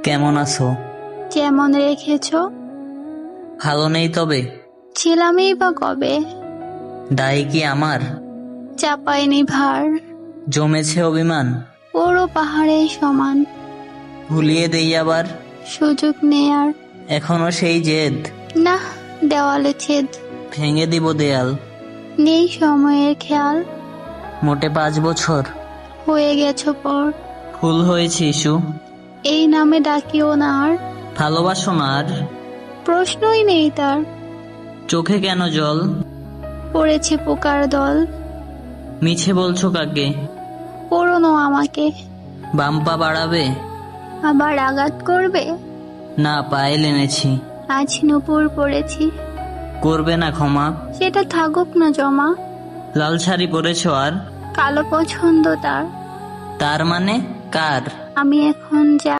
কেমন আছো? যেমন রেখেছো। ভালো নেই তবে? ছিলামই বা কবে, দায় কি আমার? চাপাইনি ভার, জমেছে অভিমান, পুরো পাহাড়ের সমান। ভুলিয়ে দেই আবার, সুযোগ নেই আর, এখনো সেই জেদ, না দেওয়ালে ছেদ। ভেঙে দিব দেয়াল। নেই সময়ের খেয়াল, মোটে 5 বছর হয়ে গেছো পর। ভুল হয়েছে ইস্যু, এই নামে ডাকিও না আর, ভালোবাসো না আর। প্রশ্নই নেই তার। চোখে কেন জল? পড়েছে পোকার দল, মিছে বলছো কাকে? পুরনো আমাকে। বাম্পা বাড়াবে? আবার আঘাত করবে, না, পায়েল এনেছি। আজ নুপুর পড়েছি। করবে না ক্ষমা? সেটা থাকুক না জমা, লাল শাড়ি পরেছো আর? কালো পছন্দ তার। তার মানে কার? আমি এখন যা